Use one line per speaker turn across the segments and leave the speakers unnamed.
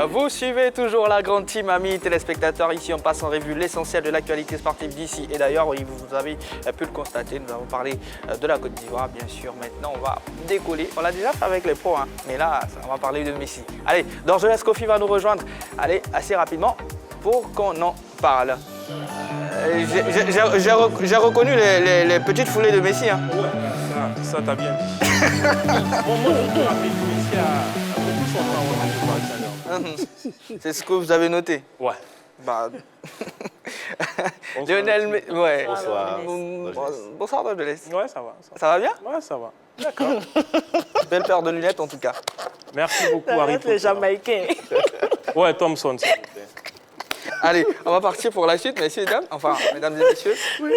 Vous suivez toujours la grande team, amis téléspectateurs. Ici, on passe en revue l'essentiel de l'actualité sportive d'ici et d'ailleurs. Oui, vous avez pu le constater, nous avons parlé de la Côte d'Ivoire, bien sûr. Maintenant, on va décoller. On l'a déjà fait avec les pros, hein. Mais là, on va parler de Messi. Allez, Dorgelès Kofi va nous rejoindre. Allez, assez rapidement pour qu'on en parle. J'ai reconnu les petites foulées de Messi. Hein.
Ouais, ça t'as bien dit. Moi, je me rappelle que Messi a beaucoup son temps au Paris Saint-Germain.
C'est ce que vous avez noté?
Ouais.
Bah...
Bonsoir,
Lionel Messi. Ouais.
Bonsoir.
Bonsoir Dorgelès.
Ouais, ça va.
Ça va bien?
Ouais, ça va. D'accord.
Belle paire de lunettes en tout cas.
Merci beaucoup, Harry Potter.
Les Jamaïcains.
Ouais, Thompson, s'il vous plaît.
Allez, on va partir pour la suite, messieurs et dames. Enfin, mesdames et messieurs. Oui.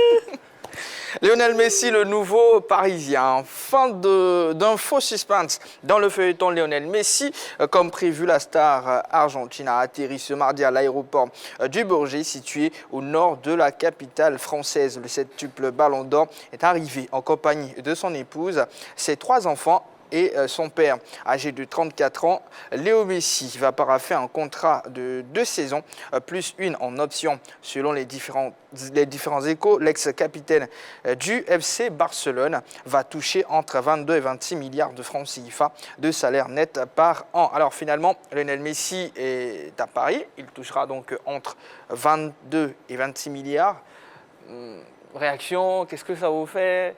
Lionel Messi, le nouveau Parisien. Fin d'un faux suspense dans le feuilleton Lionel Messi. Comme prévu, la star argentine a atterri ce mardi à l'aéroport du Bourget, situé au nord de la capitale française. Le septuple Ballon d'Or est arrivé en compagnie de son épouse, ses 3 enfants et son père. Âgé de 34 ans, Léo Messi va paraffer un contrat de 2 saisons, plus une en option. Selon les différents échos, l'ex-capitaine du FC Barcelone va toucher entre 22 et 26 milliards de francs CFA de salaire net par an. Alors finalement, Lionel Messi est à Paris. Il touchera donc entre 22 et 26 milliards. Réaction, qu'est-ce que ça vous fait?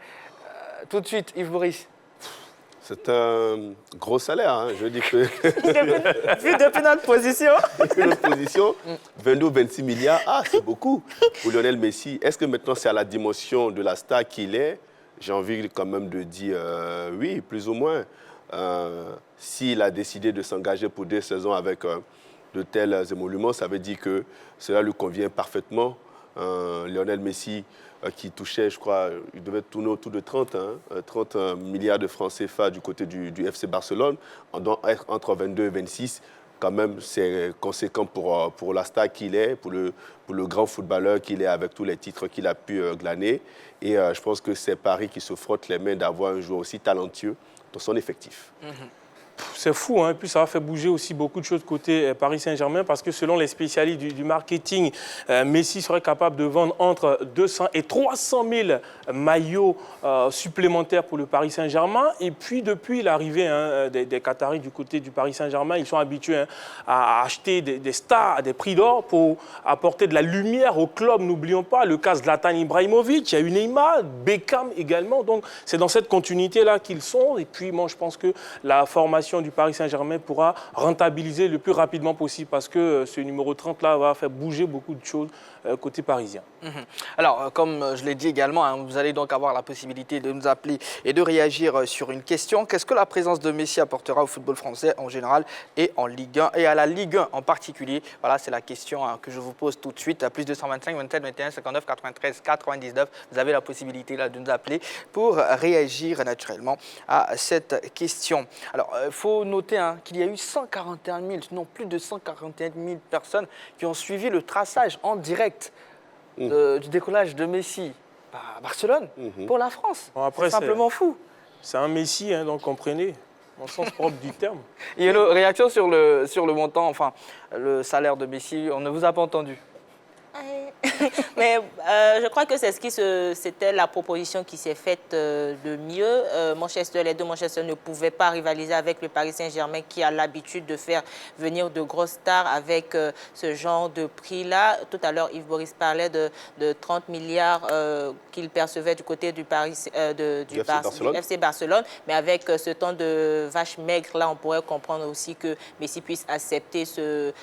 Tout de suite, Yves Boris.
C'est un gros salaire, hein. Je dis que...
Vu depuis notre position.
Depuis notre position, 22 ou 26 milliards, c'est beaucoup pour Lionel Messi. Est-ce que maintenant c'est à la dimension de la star qu'il est? J'ai envie quand même de dire oui, plus ou moins. S'il a décidé de s'engager pour 2 saisons avec de tels émoluments, ça veut dire que cela lui convient parfaitement. Lionel Messi, qui touchait, je crois, il devait tourner autour de 30 milliards de francs CFA du côté du FC Barcelone, entre 22 et 26. Quand même, c'est conséquent pour la star qu'il est, pour le grand footballeur qu'il est, avec tous les titres qu'il a pu glaner. Et je pense que c'est Paris qui se frotte les mains d'avoir un joueur aussi talentueux dans son effectif.
C'est fou, hein. Et puis ça va faire bouger aussi beaucoup de choses côté Paris Saint-Germain parce que selon les spécialistes du marketing, Messi serait capable de vendre entre 200 et 300 000 maillots supplémentaires pour le Paris Saint-Germain. Et puis depuis l'arrivée des Qataris du côté du Paris Saint-Germain, ils sont habitués à acheter des stars à des prix d'or pour apporter de la lumière au club. N'oublions pas le cas Zlatan Ibrahimovic, il y a eu Neymar, Beckham également. Donc c'est dans cette continuité-là qu'ils sont. Et puis moi je pense que la formation du Paris Saint-Germain pourra rentabiliser le plus rapidement possible parce que ce numéro 30-là va faire bouger beaucoup de choses côté parisien.
Alors, comme je l'ai dit également, hein, vous allez donc avoir la possibilité de nous appeler et de réagir sur une question. Qu'est-ce que la présence de Messi apportera au football français en général et en Ligue 1 et à la Ligue 1 en particulier? Voilà, c'est la question que je vous pose tout de suite. À plus 225 27 21 59 93 99. Vous avez la possibilité là, de nous appeler pour réagir naturellement à cette question. Alors, il faut noter qu'il y a eu 141 000, non plus de 141 000 personnes qui ont suivi le traçage en direct du décollage de Messi à Barcelone pour la France.
Bon, après,
c'est simplement fou.
C'est un Messi, hein, donc comprenez, dans le sens propre du terme.
Il y a une réaction sur le montant, enfin, le salaire de Messi. On ne vous a pas entendu.
Mais je crois que c'est c'était la proposition qui s'est faite de mieux. Les deux Manchester ne pouvaient pas rivaliser avec le Paris Saint-Germain qui a l'habitude de faire venir de grosses stars avec ce genre de prix-là. Tout à l'heure, Yves Boris parlait de 30 milliards qu'il percevait du côté du FC Barcelone. Mais avec ce temps de vache maigre-là, on pourrait comprendre aussi que Messi puisse accepter ce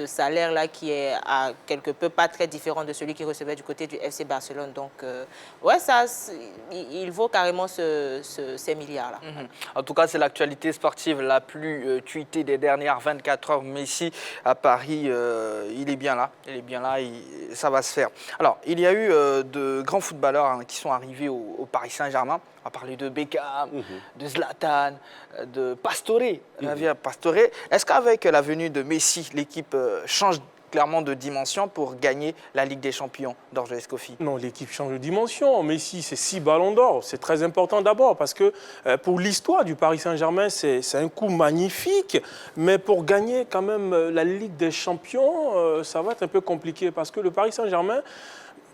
salaire-là qui est à quelque peu pas très différent de celui qu'il recevait du côté du FC Barcelone. Donc, ouais, il vaut carrément ces milliards-là.
En tout cas, c'est l'actualité sportive la plus tweetée des dernières 24 heures. Messi à Paris, il est bien là. Il est bien là, ça va se faire. Alors, il y a eu de grands footballeurs qui sont arrivés au Paris Saint-Germain. On va parler de Beckham, de Zlatan, de Pastore, Javier Pastore. Est-ce qu'avec la venue de Messi, l'équipe change clairement de dimension pour gagner la Ligue des Champions, Georges Escoffi?
Non, l'équipe change de dimension. Messi, c'est 6 ballons d'or. C'est très important d'abord parce que pour l'histoire du Paris Saint-Germain, c'est un coup magnifique. Mais pour gagner quand même la Ligue des Champions, ça va être un peu compliqué parce que le Paris Saint-Germain,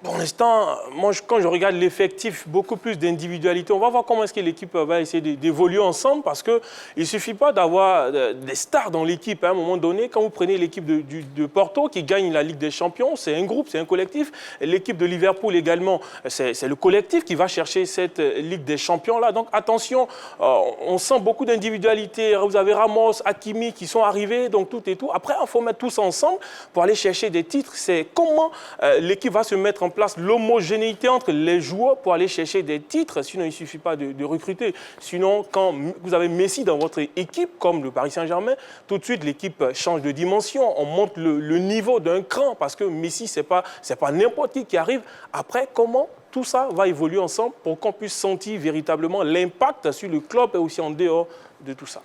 pour l'instant, moi, quand je regarde l'effectif, beaucoup plus d'individualité. On va voir comment est-ce que l'équipe va essayer d'évoluer ensemble parce qu'il ne suffit pas d'avoir des stars dans l'équipe. À un moment donné, quand vous prenez l'équipe de Porto qui gagne la Ligue des Champions, c'est un groupe, c'est un collectif. L'équipe de Liverpool également, c'est le collectif qui va chercher cette Ligue des Champions-là. Donc attention, on sent beaucoup d'individualité. Vous avez Ramos, Hakimi qui sont arrivés, donc tout et tout. Après, il faut mettre tout ça ensemble pour aller chercher des titres. C'est comment l'équipe va se mettre en place l'homogénéité entre les joueurs pour aller chercher des titres. Sinon, il ne suffit pas de recruter. Sinon, quand vous avez Messi dans votre équipe, comme le Paris Saint-Germain, tout de suite, l'équipe change de dimension. On monte le niveau d'un cran parce que Messi, ce n'est pas n'importe qui arrive. Après, comment tout ça va évoluer ensemble pour qu'on puisse sentir véritablement l'impact sur le club et aussi en dehors de tout ça.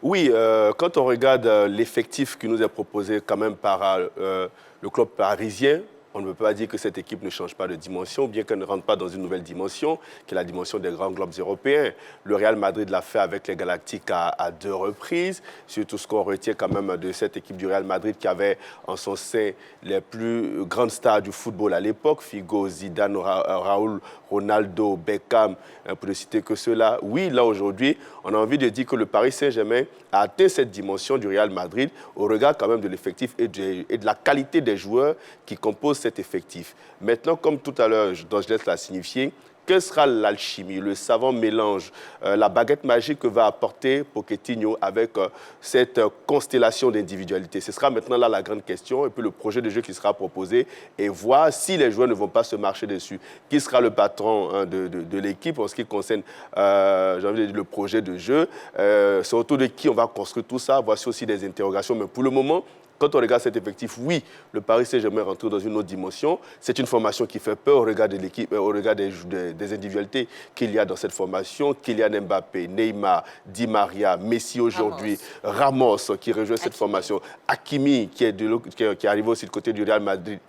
Oui, quand on regarde l'effectif qui nous est proposé quand même par le club parisien, on ne peut pas dire que cette équipe ne change pas de dimension, bien qu'elle ne rentre pas dans une nouvelle dimension, qui est la dimension des grands clubs européens. Le Real Madrid l'a fait avec les Galactiques à 2 reprises, surtout ce qu'on retient quand même de cette équipe du Real Madrid qui avait en son sein les plus grandes stars du football à l'époque, Figo, Zidane, Raúl, Ronaldo, Beckham, pour ne citer que ceux-là. Oui, là aujourd'hui, on a envie de dire que le Paris Saint-Germain a atteint cette dimension du Real Madrid au regard quand même de l'effectif et de la qualité des joueurs qui composent cet effectif. Maintenant, comme tout à l'heure, je laisse la signifier, quelle sera l'alchimie, le savant mélange, la baguette magique que va apporter Pochettino avec cette constellation d'individualité? Ce sera maintenant là la grande question, et puis le projet de jeu qui sera proposé, et voir si les joueurs ne vont pas se marcher dessus. Qui sera le patron de l'équipe en ce qui concerne j'ai envie de dire, le projet de jeu? C'est autour de qui on va construire tout ça? Voici aussi des interrogations, mais pour le moment, quand on regarde cet effectif, oui, le Paris Saint-Germain rentre dans une autre dimension. C'est une formation qui fait peur au regard de l'équipe, au regard des individualités qu'il y a dans cette formation. Kylian Mbappé, Neymar, Di Maria, Messi aujourd'hui, Ramos qui rejoint cette formation, Hakimi qui est arrivé aussi du côté du Real Madrid,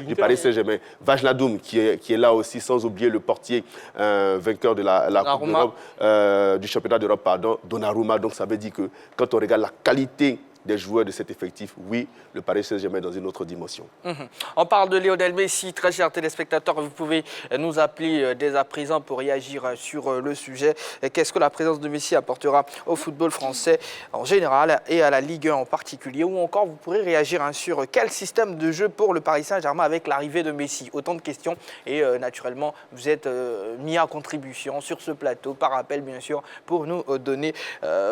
du Paris Saint-Germain, Wijnaldum qui est là aussi, sans oublier le portier vainqueur de la Coupe d'Europe, du championnat d'Europe, Donnarumma. Donc ça veut dire que quand on regarde la qualité des joueurs de cet effectif, oui, le Paris Saint-Germain est dans une autre dimension.
On parle de Lionel Messi, très chers téléspectateurs, vous pouvez nous appeler dès à présent pour réagir sur le sujet. Qu'est-ce que la présence de Messi apportera au football français en général et à la Ligue 1 en particulier? Ou encore, vous pourrez réagir sur quel système de jeu pour le Paris Saint-Germain avec l'arrivée de Messi? Autant de questions et naturellement, vous êtes mis à contribution sur ce plateau, par appel bien sûr, pour nous donner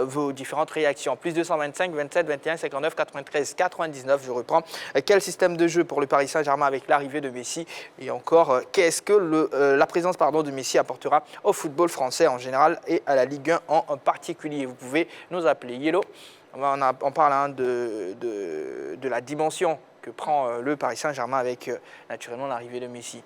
vos différentes réactions. Plus 225, 27, 21, 59, 93, 99, je reprends. Quel système de jeu pour le Paris Saint-Germain avec l'arrivée de Messi? Et encore, qu'est-ce que la présence de Messi apportera au football français en général et à la Ligue 1 en particulier? Vous pouvez nous appeler. Yellow, on parle de la dimension que prend le Paris Saint-Germain avec naturellement l'arrivée de Messi.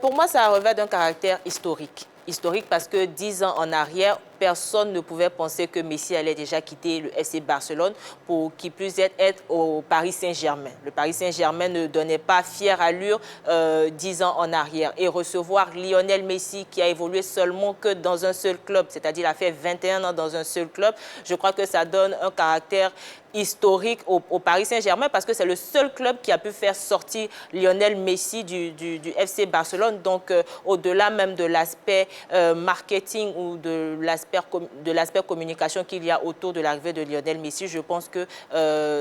Pour moi, ça revêt d'un caractère historique. Historique parce que 10 ans en arrière, personne ne pouvait penser que Messi allait déjà quitter le FC Barcelone pour qu'il puisse être au Paris Saint-Germain. Le Paris Saint-Germain ne donnait pas fière allure 10 ans en arrière. Et recevoir Lionel Messi qui a évolué seulement que dans un seul club, c'est-à-dire il a fait 21 ans dans un seul club, je crois que ça donne un caractère historique au Paris Saint-Germain parce que c'est le seul club qui a pu faire sortir Lionel Messi du FC Barcelone. Donc, au-delà même de l'aspect marketing ou de l'aspect communication qu'il y a autour de l'arrivée de Lionel Messi, je pense que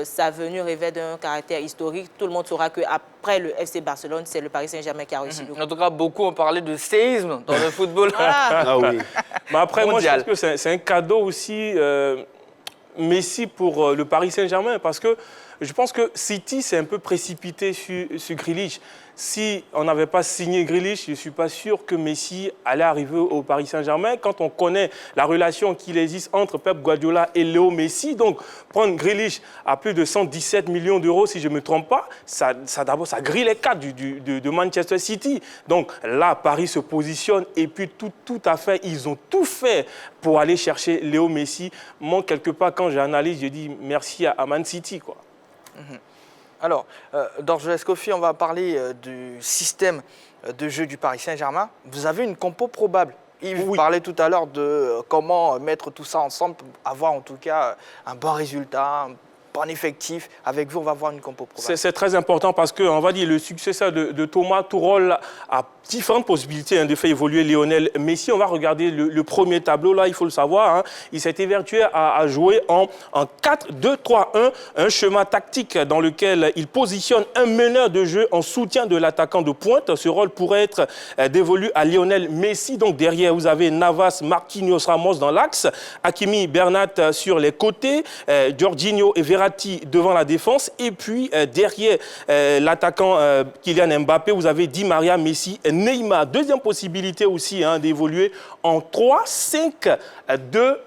sa venue revêt d'un caractère historique. Tout le monde saura qu'après le FC Barcelone, c'est le Paris Saint-Germain qui a réussi le coup.
En tout cas, beaucoup ont parlé de séisme dans le football.
Ah oui.
Mais après, mondial. Moi, je pense que c'est un cadeau aussi, Messi pour le Paris Saint-Germain, parce que je pense que City s'est un peu précipité sur Grealish. Si on n'avait pas signé Grealish, je ne suis pas sûr que Messi allait arriver au Paris Saint-Germain. Quand on connaît la relation qu'il existe entre Pep Guardiola et Léo Messi, donc prendre Grealish à plus de 117 millions d'euros, si je ne me trompe pas, ça grille les cadres de Manchester City. Donc là, Paris se positionne et puis tout à fait, ils ont tout fait pour aller chercher Léo Messi. Moi, quelque part, quand j'analyse, je dis merci à Man City, quoi.
Alors, Dorgelès Kofi, on va parler du système de jeu du Paris Saint-Germain. Vous avez une compo probable. Yves vous parlait tout à l'heure de comment mettre tout ça ensemble pour avoir en tout cas un bon résultat, un bon effectif. Avec vous, on va voir une compo probable.
C'est très important parce que, on va dire, le successeur de Thomas Tuchel a différentes possibilités de faire évoluer Lionel Messi. On va regarder le premier tableau, là, il faut le savoir. Il s'est évertué à jouer en 4-2-3-1, un schéma tactique dans lequel il positionne un meneur de jeu en soutien de l'attaquant de pointe. Ce rôle pourrait être dévolu à Lionel Messi. Donc derrière, vous avez Navas, Marquinhos, Ramos dans l'axe, Hakimi, Bernat sur les côtés, Jorginho et Verratti devant la défense. Et puis derrière l'attaquant Kylian Mbappé, vous avez Di Maria, Messi, Neymar. Deuxième possibilité aussi d'évoluer en 3-5-2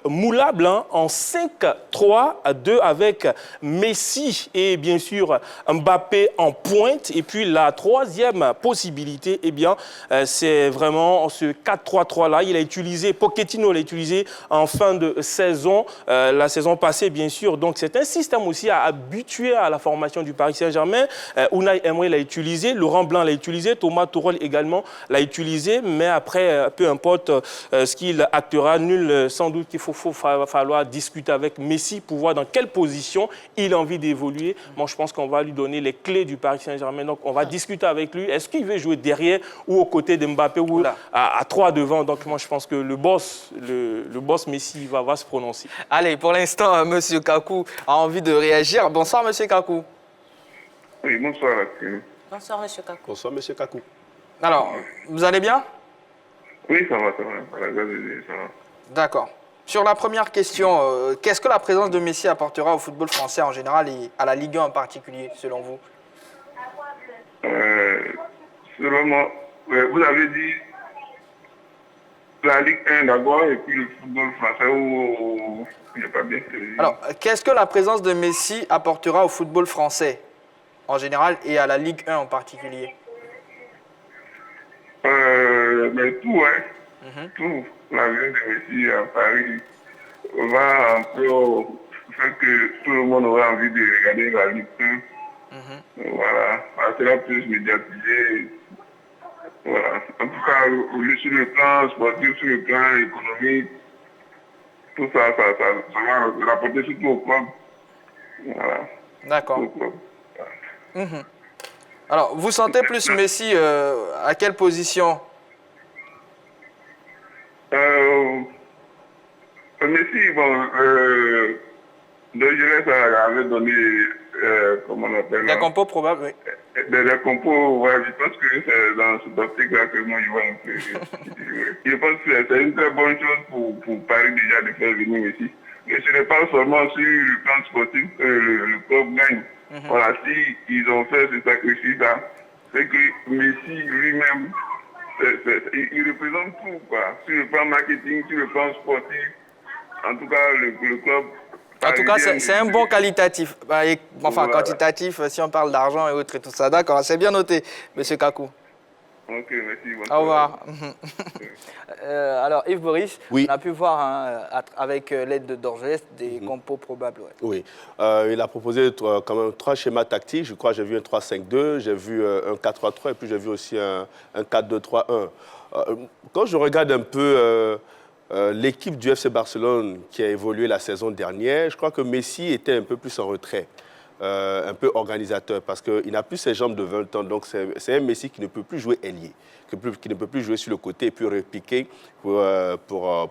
moulable, en 5-3-2 avec Messi et bien sûr Mbappé en pointe. Et puis la troisième possibilité, eh bien, c'est vraiment ce 4-3-3 là. Il a utilisé, Pochettino l'a utilisé en fin de saison, la saison passée bien sûr. Donc c'est un système aussi à habituer à la formation du Paris Saint-Germain. Unai Emery l'a utilisé, Laurent Blanc l'a utilisé, Thomas Tuchel également l'a utilisé, mais après, peu importe ce qu'il actera, nul sans doute qu'il faut falloir discuter avec Messi pour voir dans quelle position il a envie d'évoluer. Moi, je pense qu'on va lui donner les clés du Paris Saint-Germain. Donc, on va discuter avec lui. Est-ce qu'il veut jouer derrière ou aux côtés de Mbappé ou à 3 devant? Donc, moi, je pense que le boss Messi va se prononcer.
Allez, pour l'instant, M. Kakou a envie de réagir. Bonsoir, M. Kakou.
Oui, bonsoir.
Bonsoir, M. Kakou.
Bonsoir, M. Kakou.
Alors, vous allez bien?
Oui, ça va, ça va. Ça va.
D'accord. Sur la première question, qu'est-ce que la présence de Messi apportera au football français en général et à la Ligue 1 en particulier, selon vous?
Selon moi, vous avez dit la Ligue 1 d'abord et puis le football français ou il n'y a pas bien.
Alors, qu'est-ce que la présence de Messi apportera au football français en général et à la Ligue 1 en particulier?
Mais tout, tout. La vie de Messi à Paris va encore faire que tout le monde aura envie de regarder la Ligue 1. Voilà, ça sera plus médiatisé. Voilà. En tout cas, sur le plan sportif, sur le plan économique, tout ça, ça va rapporter surtout au club. Voilà.
D'accord. Alors, vous sentez plus Messi à quelle position?
Messi, bon, de jeunesse avait donné, comment on appelle
Des compos probables, oui.
Des compos, ouais, je pense que c'est dans cette optique-là que moi je vois un peu. Je pense que c'est une très bonne chose pour Paris déjà de faire venir Messi. Mais ce n'est pas seulement sur le plan sportif que le club gagne. Voilà, si ils ont fait ce sacrifice-là, c'est que Messi lui-même, il représente tout, quoi. Sur le plan marketing, sur le plan sportif, en tout cas, le club.
En tout cas, c'est un bon qualitatif. Enfin, voilà. Quantitatif, si on parle d'argent et autres et tout ça. D'accord, c'est bien noté, M. Kakou.
Ok, merci.
Au revoir. Alors, Yves Boris,
oui.
On a pu voir avec l'aide de Dorgelès des compos probables. Ouais.
Oui, il a proposé quand même 3 schémas tactiques. Je crois que j'ai vu un 3-5-2, j'ai vu un 4-3-3 et puis j'ai vu aussi un 4-2-3-1. Quand je regarde un peu l'équipe du FC Barcelone qui a évolué la saison dernière, je crois que Messi était un peu plus en retrait. Un peu organisateur, parce qu'il n'a plus ses jambes de 20 ans. Donc, c'est un Messi qui ne peut plus jouer ailier, qui ne peut plus jouer sur le côté et puis repiquer pour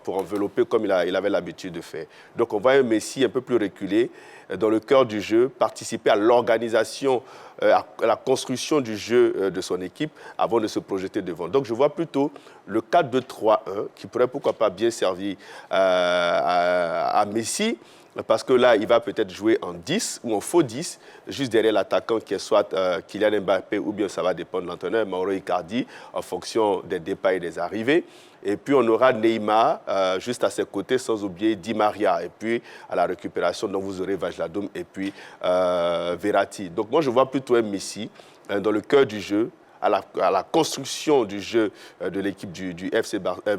envelopper comme il avait l'habitude de faire. Donc, on voit un Messi un peu plus reculé dans le cœur du jeu, participer à l'organisation, à la construction du jeu de son équipe avant de se projeter devant. Donc, je vois plutôt le 4-2-3-1 qui pourrait pourquoi pas bien servir à Messi. Parce que là, il va peut-être jouer en 10 ou en faux 10, juste derrière l'attaquant qui est soit Kylian Mbappé ou bien ça va dépendre de l'entraîneur, Mauro Icardi, en fonction des départs et des arrivées. Et puis, on aura Neymar juste à ses côtés, sans oublier Di Maria. Et puis, à la récupération, donc vous aurez Vajladoum et puis Verratti. Donc, moi, je vois plutôt un Messi dans le cœur du jeu, à la construction du jeu de l'équipe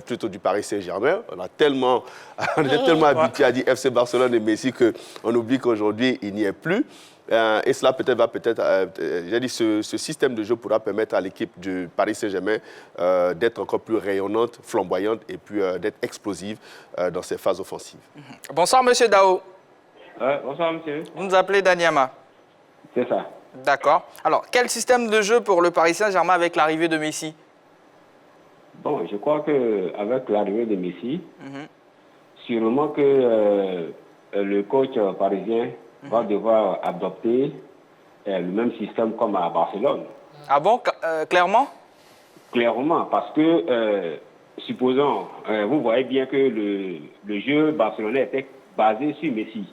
plutôt du Paris Saint-Germain. On est tellement habitué à dire FC Barcelone et Messi qu'on oublie qu'aujourd'hui, il n'y est plus. Et cela j'ai dit, ce système de jeu pourra permettre à l'équipe du Paris Saint-Germain d'être encore plus rayonnante, flamboyante et puis d'être explosive dans ses phases offensives.
Bonsoir, monsieur Dao.
Bonsoir, monsieur.
Vous nous appelez Danyama.
C'est ça.
D'accord. Alors, quel système de jeu pour le Paris Saint-Germain avec l'arrivée de Messi?
Bon, je crois qu'avec l'arrivée de Messi, sûrement que le coach parisien va devoir adopter le même système comme à Barcelone.
Ah bon, clairement?
Clairement, parce que, supposons, vous voyez bien que le jeu barcelonais était basé sur Messi.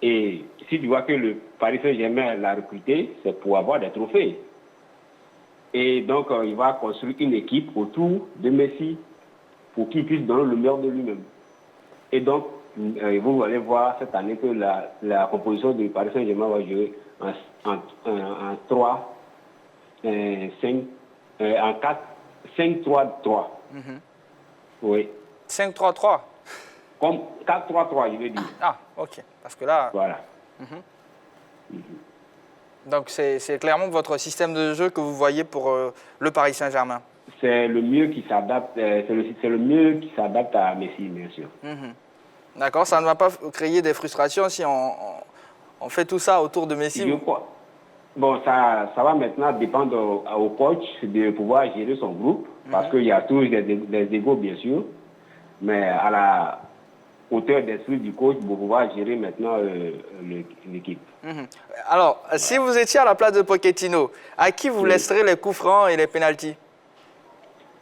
Et si tu vois que le Paris Saint-Germain l'a recruté, c'est pour avoir des trophées. Et donc, il va construire une équipe autour de Messi pour qu'il puisse donner le meilleur de lui-même. Et donc, vous allez voir cette année que la composition du Paris Saint-Germain va jouer en 3, 5, en 4, 5-3-3. Oui.
5-3-3.
Comme 4-3-3, je veux dire.
Ah, ok. Parce que là...
Voilà.
Donc, c'est clairement votre système de jeu que vous voyez pour le Paris Saint-Germain.
C'est le mieux qui s'adapte. C'est le mieux qui s'adapte à Messi, bien sûr.
D'accord, ça ne va pas créer des frustrations si on fait tout ça autour de Messi?
Je crois. Bon, ça va maintenant dépendre au coach de pouvoir gérer son groupe, parce qu'il y a toujours des égos, bien sûr, mais à la hauteur d'esprit du coach pour pouvoir gérer maintenant l'équipe.
Alors, si vous étiez à la place de Pochettino, à qui vous laisserez les coups francs et les pénaltys?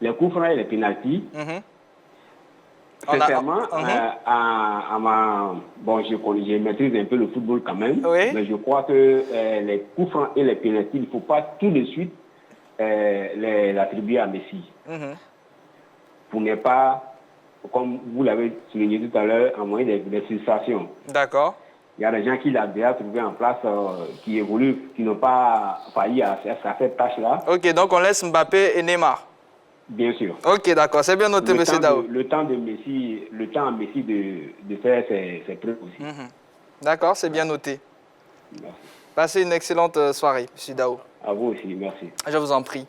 Les coups francs et les pénaltys, sincèrement, bon, je maîtrise un peu le football quand même, mais je crois que les coups francs et les pénaltys, il ne faut pas tout de suite l'attribuer à Messi. Pour ne pas, comme vous l'avez souligné tout à l'heure, envoyer des sensations.
D'accord.
Il y a des gens qui l'ont déjà trouvé en place, qui évoluent, qui n'ont pas failli à cette tâche-là.
Ok, donc on laisse Mbappé et Neymar.
Bien sûr.
Ok, d'accord, c'est bien noté, M. Dao.
Le temps à Messi de faire ses preuves aussi.
D'accord, c'est bien noté.
Merci.
Passez une excellente soirée, M. Dao.
À vous aussi, merci.
Je vous en prie.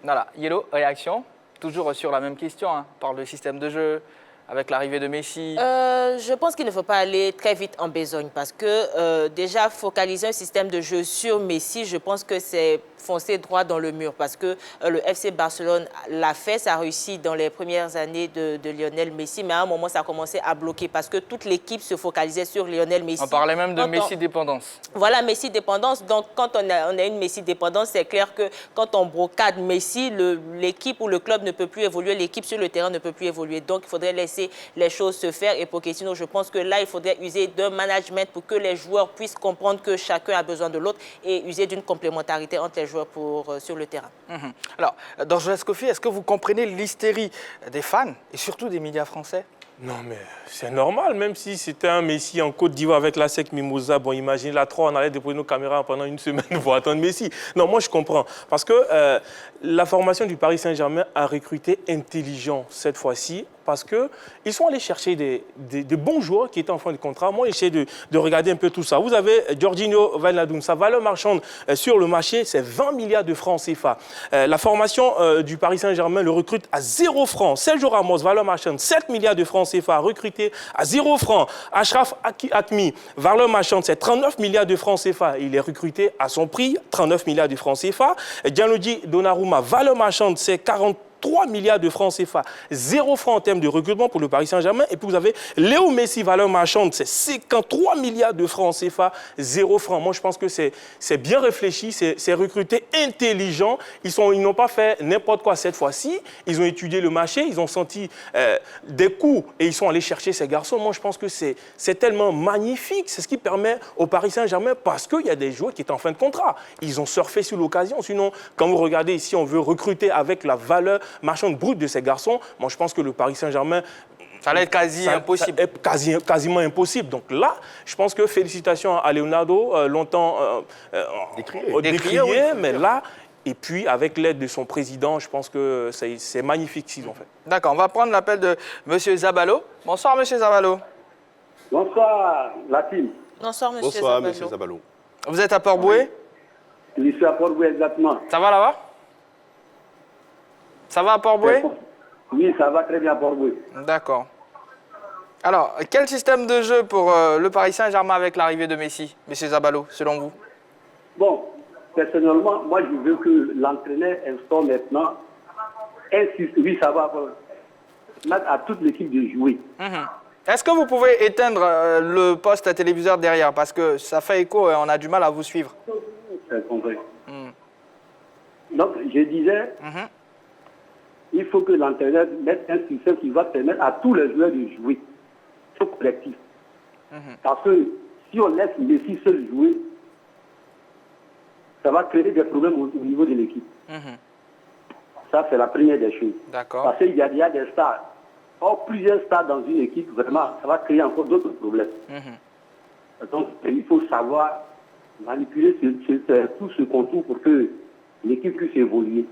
Voilà, Yellow, réaction? Toujours sur la même question, hein. On parle de système de jeu, avec l'arrivée de Messi.
Je pense qu'il ne faut pas aller très vite en besogne parce que déjà focaliser un système de jeu sur Messi, je pense que c'est foncer droit dans le mur parce que le FC Barcelone l'a fait, ça a réussi dans les premières années de Lionel Messi, mais à un moment ça a commencé à bloquer parce que toute l'équipe se focalisait sur Lionel Messi.
On parlait même de Messi dépendance.
Voilà, Messi dépendance. Donc quand on a une Messi dépendance, c'est clair que quand on brocade Messi, l'équipe ou le club ne peut plus évoluer, l'équipe sur le terrain ne peut plus évoluer. Donc il faudrait laisser les choses se faire. Et Pochettino, je pense que là, il faudrait user d'un management pour que les joueurs puissent comprendre que chacun a besoin de l'autre et user d'une complémentarité entre les joueurs sur le terrain.
Alors, dans Jonas Kofi, est-ce que vous comprenez l'hystérie des fans et surtout des médias français?
Non, mais c'est normal, même si c'était un Messi en Côte d'Ivoire avec la SEC Mimosa, bon, imaginez la 3, on allait déposer nos caméras pendant une semaine pour attendre Messi. Non, moi je comprends. Parce que la formation du Paris Saint-Germain a recruté intelligent cette fois-ci, parce qu'ils sont allés chercher des bons joueurs qui étaient en fin de contrat. Moi, j'ai essayé de regarder un peu tout ça. Vous avez Jorginho Wijnaldum, sa valeur marchande sur le marché, c'est 20 milliards de francs CFA. La formation du Paris Saint-Germain le recrute à 0 francs. Sergio Ramos, valeur marchande, 7 milliards de francs CFA, recruté à 0 francs. Achraf Hakimi, valeur marchande, c'est 39 milliards de francs CFA. Il est recruté à son prix, 39 milliards de francs CFA. Gianluigi Donnarumma, valeur marchande, c'est 43 milliards de francs CFA, 0 francs en termes de recrutement pour le Paris Saint-Germain. Et puis vous avez Léo Messi, valeur marchande, c'est 53 milliards de francs CFA, 0 francs. Moi, je pense que c'est bien réfléchi, c'est recruté intelligent. Ils n'ont pas fait n'importe quoi cette fois-ci. Ils ont étudié le marché, ils ont senti des coups et ils sont allés chercher ces garçons. Moi, je pense que c'est tellement magnifique. C'est ce qui permet au Paris Saint-Germain, parce qu'il y a des joueurs qui étaient en fin de contrat. Ils ont surfé sur l'occasion. Sinon, quand vous regardez ici, on veut recruter avec la valeur marchande brute de ces garçons. Moi, je pense que le Paris Saint-Germain,
ça allait être impossible.
Ça est quasiment impossible. Donc là, je pense que félicitations à Leonardo, longtemps décrié, mais là, et puis avec l'aide de son président, je pense que c'est magnifique ce qu'ils ont fait.
D'accord, on va prendre l'appel de M. Zabalo. Bonsoir, M. Zabalo.
Bonsoir, la team.
Bonsoir, monsieur
Bonsoir,
Zabalo.
monsieur Zabalo.
Vous êtes à Port-Boué?
Je suis à Port-Boué, exactement.
Ça va là-bas? Ça va à Port-Boué?
Oui, ça va très bien à Port-Boué.
D'accord. Alors, quel système de jeu pour le Paris Saint-Germain avec l'arrivée de Messi, monsieur Zabalo, selon vous?
Bon, personnellement, moi, je veux que l'entraîneur instaure maintenant un système. Oui, ça va mettre à toute l'équipe de jouer.
Est-ce que vous pouvez éteindre le poste téléviseur derrière? Parce que ça fait écho et on a du mal à vous suivre.
C'est compris. Donc, je disais, il faut que l'entraîneur mette un système qui va permettre à tous les joueurs de jouer au collectif. Parce que si on laisse Messi seul jouer, ça va créer des problèmes au niveau de l'équipe. Ça, c'est la première des choses.
D'accord.
Parce qu'il y a déjà des stars. Or, plusieurs stars dans une équipe, vraiment, ça va créer encore d'autres problèmes. Donc, il faut savoir manipuler tout ce contour pour que l'équipe puisse évoluer.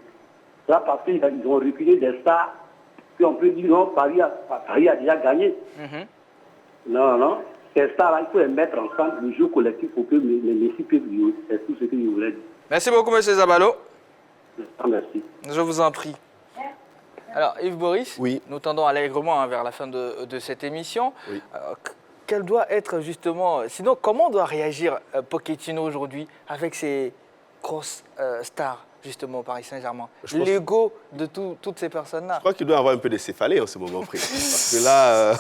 Là, parce qu'ils ont reculé des stars, puis on peut dire non, Paris a déjà gagné. Non, non. Ces stars-là, il faut les mettre ensemble, le jeu collectif pour que les Messi puissent jouer. C'est tout ce que je voulais dire.
Merci beaucoup, monsieur Zabalo.
Merci.
Je vous en prie. Alors, Yves Boris,
Oui.
nous tendons allègrement vers la fin de cette émission.
Oui.
Quelle doit être justement... Sinon, comment doit réagir Pochettino aujourd'hui avec ses grosses stars, justement, au Paris Saint-Germain?
Je pense-
L'ego de toutes ces personnes-là.
Je crois qu'il doit avoir un peu de céphalée en ce moment précis. Parce que là,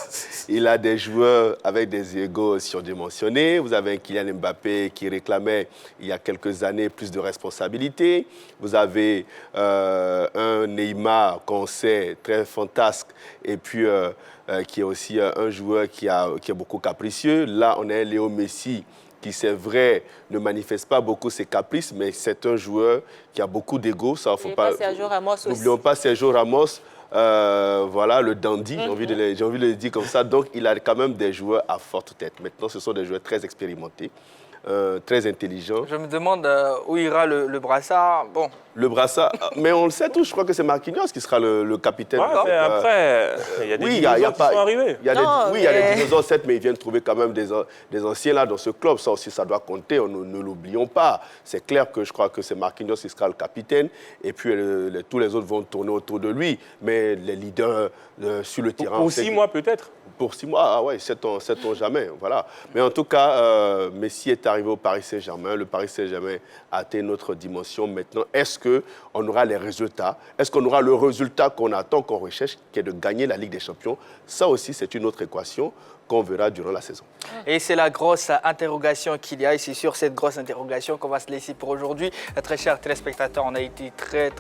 il a des joueurs avec des égos surdimensionnés. Vous avez un Kylian Mbappé qui réclamait, il y a quelques années, plus de responsabilités. Vous avez un Neymar qu'on sait très fantasque et puis qui est aussi un joueur qui est beaucoup capricieux. Là, on a un Léo Messi qui, c'est vrai, ne manifeste pas beaucoup ses caprices, mais c'est un joueur qui a beaucoup d'ego. Ça, faut pas.
Sergio Ramos aussi.
N'oublions pas Sergio Ramos, voilà, le dandy, j'ai envie de le dire comme ça. Donc, il a quand même des joueurs à forte tête. Maintenant, ce sont des joueurs très expérimentés, très intelligents.
Je me demande où ira le brassard. Bon,
Le brassard, mais on le sait tous, je crois que c'est Marquinhos qui sera le capitaine.
Ouais, mais après, il y a des dinosaures qui sont arrivés.
Il y a
Non,
oui, il y a
mais-
des dinosaures, certes, mais ils viennent trouver quand même des anciens là dans ce club. Ça aussi, ça doit compter, ne l'oublions pas. C'est clair que je crois que c'est Marquinhos qui sera le capitaine. Et puis, tous les autres vont tourner autour de lui. Mais les leaders sur le terrain... on
Pour
sait
6
que-
mois peut-être.
Pour 6 mois, ah ouais, 7 ans jamais, voilà. Mais en tout cas, Messi est arrivé au Paris Saint-Germain. Le Paris Saint-Germain a atteint une autre dimension. Maintenant, est-ce qu'on aura les résultats? Est-ce qu'on aura le résultat qu'on attend, qu'on recherche, qui est de gagner la Ligue des Champions? Ça aussi, c'est une autre équation qu'on verra durant la saison.
et c'est la grosse interrogation qu'il y a. Et c'est sur cette grosse interrogation qu'on va se laisser pour aujourd'hui. Très chers téléspectateurs, on a été très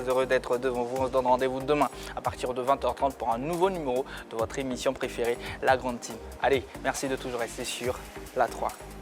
heureux d'être devant vous. On se donne rendez-vous demain à partir de 20h30 pour un nouveau numéro de votre émission préférée, La Grande Team. Allez, merci de toujours rester sur La 3.